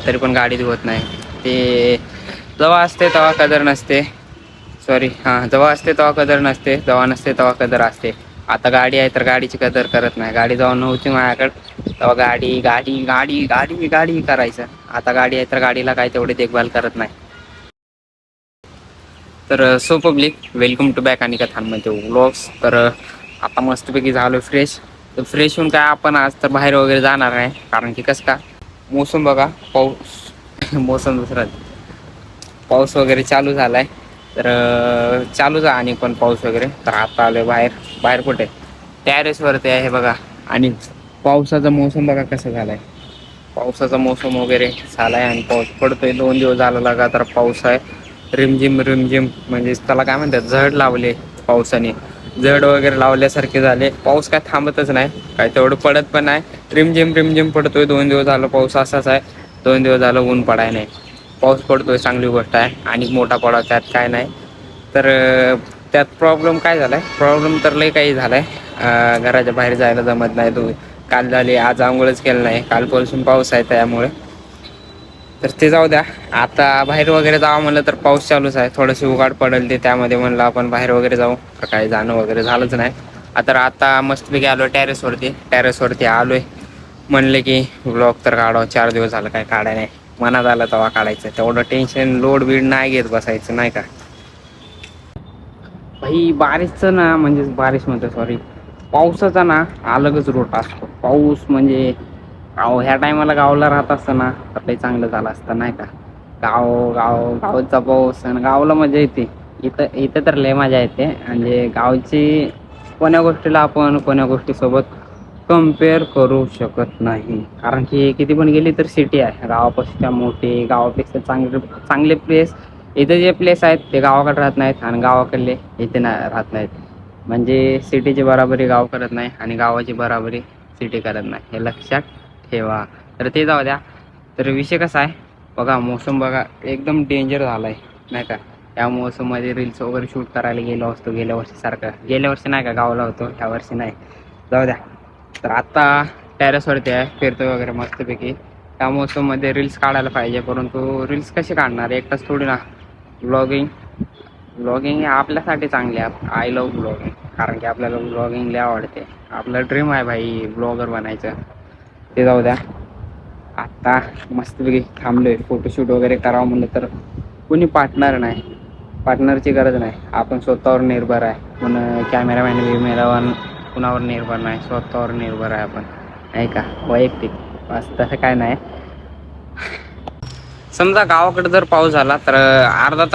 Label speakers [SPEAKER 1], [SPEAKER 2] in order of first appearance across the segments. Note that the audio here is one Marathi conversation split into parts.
[SPEAKER 1] तरी पण गाडी धुवत नाही. ते जेव्हा असते तेव्हा कदर नसते. सॉरी, हां, जेव्हा असते तेव्हा कदर नसते, जेव्हा नसते तेव्हा कदर असते. आता गाडी आहे तर गाडीची कदर करत नाही. गाडी जेव्हा नव्हती माझ्याकडे तेव्हा गाडी गाडी गाडी गाडी गाडी करायचं. आता गाडी आहे तर गाडीला काय तेवढी देखभाल करत नाही. तर so public, welcome to back Anika थानमध्ये व्लॉग्स. तर आता मस्तपैकी झालो फ्रेश. तर फ्रेश होऊन काय आपण आज तर बाहेर वगैरे जाणार आहे. कारण की कसं का मोसम बघा, पाऊस मोसम दुसरा, पाऊस वगैरे चालू झाला आहे. तर चालूच आहे आणि पण पाऊस वगैरे. तर आता आलो बाहेर. बाहेर कुठे? टॅरेसवरती आहे बघा. आणि पावसाचा मोसम बघा कसा झाला आहे. पावसाचा मोसम वगैरे झाला आहे आणि पाऊस पडतोय. 2 दिवस झाला लगातार पाऊस आहे. रिमझिम रिमझिम, म्हणजे त्याला काय म्हणतात, झड लावले पावसाने. झड वगैरे लावल्यासारखे झाले. पाऊस काय थांबतच नाही, काय तेवढं पडत पण नाही. रिमझिम रिमझिम पडतोय. 2 दिवस झालं पाऊस असाच आहे. 2 दिवस झालं ऊन पडाय नाही. पाऊस पडतोय चांगली गोष्ट आहे. आणि मोठा पडावा त्यात काय नाही. तर त्यात प्रॉब्लेम काय झाला आहे, प्रॉब्लेम तर लई काही झाला आहे. घराच्या बाहेर जायला जमत नाही. काल झाली, आज आंघोळच केलं नाही. कालपासून पाऊस आहे त्यामुळे. तर ते जाऊ द्या. आता बाहेर वगैरे जावं म्हणलं तर पाऊस चालूच आहे. थोडंसं उघाड पडेल ते, त्यामध्ये म्हणलं आपण बाहेर वगैरे जाऊ. तर काही जाणं वगैरे झालंच नाही. आता मस्तपैकी आलो टॅरेसवरती आलोय. म्हणले की ब्लॉग तर काढावं. 4 दिवस झालं काय काढाय नाही. मनात आलं तेव्हा काढायचं. तेवढं टेन्शन लोड बीड नाही घेत बसायचं, नाही का भाई. बारिशचं ना, म्हणजे बारिश म्हणतो, सॉरी, पावसाचा ना अलगच रूट असतो. पाऊस म्हणजे ह्या टायमाला गावाला राहत असताना तर लई चांगलं झालं असतं, नाही का. गावचा पाऊस आणि गावाला मजा येते. इथं तर लय मजा येते. म्हणजे गावची कोण्या गोष्टीला आपण कोण्या गोष्टीसोबत कम्पेअर करू शकत नाही. कारण की किती पण गेली तर सिटी आहे. गावापेक्षा मोठी, गावापेक्षा चांगले प्लेस. इथे जे प्लेस आहेत ते गावाकडे राहत नाहीत आणि गावाकडले इथे राहत नाहीत. म्हणजे सिटीची बराबरी गाव करत नाही आणि गावाची बराबरी सिटी करत नाही, हे लक्षात ठेवा. तर ते जाऊ द्या. तर विषय कसा आहे बघा, मोसम बघा एकदम डेंजर झाला आहे, नाही का. या मोसममध्ये रील्स वगैरे शूट करायला गेलो असतो गेल्या वर्षी नाही का गावाला होतो, ह्या वर्षी नाही. जाऊ द्या. तर आता टॅरेसवरती आहे, फिरतोय वगैरे मस्तपैकी. त्या मोसममध्ये रील्स काढायला पाहिजे, परंतु रील्स कसे काढणार एकटाच थोडी ना. ब्लॉगिंग हे आपल्यासाठी चांगले आहे. आय लव्ह ब्लॉगिंग, कारण की आपल्याला ब्लॉगिंग लय आवडते. आपलं ड्रीम आहे भाई ब्लॉगर बनायचं. ते जाऊ द्या. आता मस्तपैकी थांबलोय. फोटोशूट वगैरे करावं म्हणलं तर कोणी पार्टनरची गरज नाही. आपण स्वतःवर निर्भर आहे. पण कॅमेरामॅन कुणावर निर्भर नाही, स्वतःवर निर्भर आहे आपण, नाही का. वैयक्तिक बस, तसं काय नाही. समजा गावाकडे जर पाऊस झाला तर अर्धा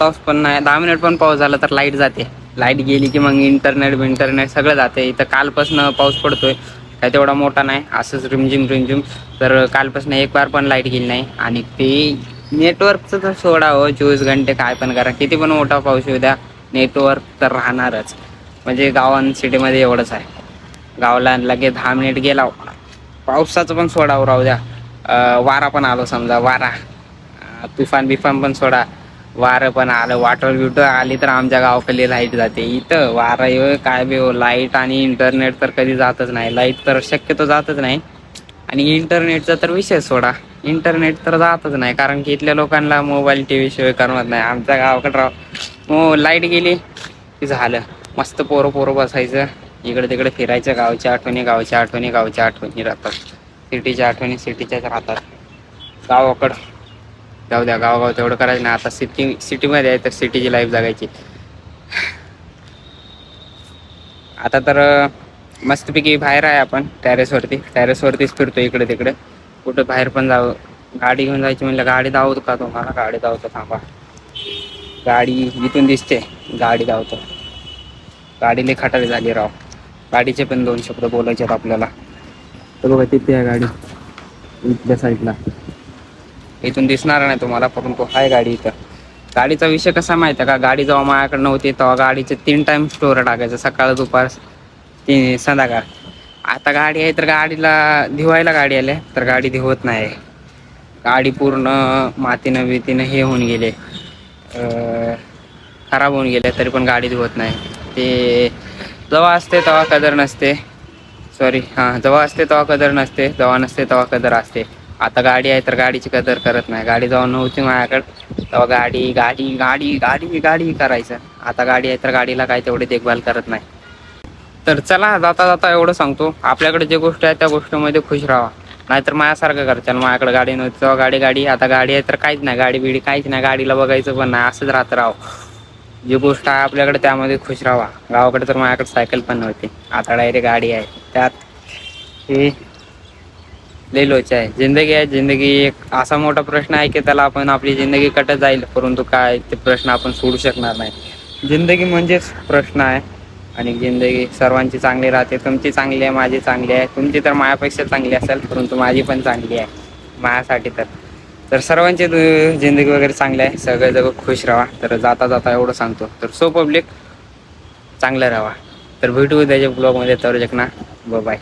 [SPEAKER 1] तास पण नाही, 10 मिनिट पण पाऊस झाला तर लाईट जाते. लाईट गेली की मग इंटरनेट सगळं जाते. इथं कालपासून पाऊस पडतोय, काय तेवढा मोठा नाही, असंच रिमझिम. तर कालपासून एक बार पण लाईट गेली नाही. आणि ते नेटवर्कचं तर सोडा हो, 24 घंटे काय पण करा, किती पण मोठा पाऊस येऊ द्या, नेटवर्क तर राहणारच. म्हणजे गावां सिटीमध्ये एवढंच आहे. गावाला लगे 10 मिनिट गेला, पावसाचं पण सोडावं राहू द्या. वारा पण आलो, समजा वारा, तुफान बिफान पण सोडा, वारं पण आलं, वाटर आली तर आमच्या गावाकडली लाईट जाते. इथं वारा येऊ काय बी हो, लाईट आणि इंटरनेट तर कधी जातच नाही. लाईट तर शक्यतो जातच नाही. आणि इंटरनेटचा तर विषय सोडा, इंटरनेट तर जातच नाही. कारण की इथल्या लोकांना मोबाईल TV शिवाय करमत नाही. आमच्या गावाकडे लाईट गेली की झालं, मस्त पोरं बसायचं, इकडे तिकडे फिरायचं. गावच्या आठवणी राहतात. सिटीच्या आठवणी सिटीच्याच राहतात. गावाकडं जाऊ द्या, गाव तेवढं करायचं नाही. आता सिटीमध्ये आहे तर सिटीची लाईफ जगायची. आता तर मस्तपैकी बाहेर आहे आपण टॅरेसवरतीच फिरतो इकडे तिकडे. कुठं बाहेर पण जावं, गाडी घेऊन जायची म्हणलं. गाडी धावतो का तुम्हाला? गाडी धावतो, थांबा. गाडी इथून दिसते, गाडी धावतो. गाडी लई खटारी झाली राव. गाडीचे पण 2 शब्द बोलायचे आहेत आपल्याला. तर बघा तिथे आहे गाडी, इथल्या साईडला. इथून दिसणार नाही तुम्हाला, परंतु आहे गाडी इथं. गाडीचा विषय कसा माहिती आहे का, गाडी जेव्हा माझ्याकडे नव्हती तेव्हा गाडीचे 3 टाइम स्टोअर टाकायचं, सकाळ दुपार संध्याकाळ. आता गाडी आहे तर गाडीला धुवायला गाडी आली तर गाडी धुवत नाही. गाडी पूर्ण मातीनं हे होऊन गेले, खराब होऊन गेले, तरी पण गाडी धुवत नाही. ते जेव्हा असते तेव्हा कदर नसते. जेव्हा असते तेव्हा कदर नसते, जेव्हा नसते तेव्हा कदर असते. आता गाडी आहे तर गाडीची कदर करत नाही. गाडी जेव्हा नव्हती माझ्याकडे तेव्हा गाडी गाडी गाडी गाडी गाडी करायचं. आता गाडी आहे तर गाडीला काय तेवढी देखभाल करत नाही. तर चला जाता जाता एवढं सांगतो, आपल्याकडे जे गोष्ट आहे त्या गोष्टीमध्ये खुश राहा. नाहीतर माझ्यासारखं करताल. माझ्याकडे गाडी नव्हती तेव्हा गाडी गाडी, आता गाडी आहे तर काहीच नाही, गाडी बिडी काहीच नाही, गाडीला बघायचं पण नाही, असंच राहत राहावं. जी गोष्ट आहे आपल्याकडे त्यामध्ये खुश राहा. गावाकडे तर माझ्याकडे सायकल पण नव्हती, आता डायरेक्ट गाडी आहे. त्यात हे लय लोचा आहे. जिंदगी आहे, जिंदगी एक असा मोठा प्रश्न आहे की त्याला आपण आपली जिंदगी कटत जाईल, परंतु काय ते प्रश्न आपण सोडू शकणार नाही. जिंदगी म्हणजेच प्रश्न आहे आणि जिंदगी सर्वांची चांगली राहते. तुमची चांगली आहे, माझी चांगली आहे. तुमची तर माझ्यापेक्षा चांगली असेल, परंतु माझी पण चांगली आहे माझ्यासाठी. तर सर्वांची जिंदगी वगैरे चांगली आहे, सगळे जग खुश राहा. तर जाता जाता एवढं सांगतो, तर सो पब्लिक चांगलं राहा. तर भेटू त्याच्या ब्लॉगमध्ये. तर ना बाय.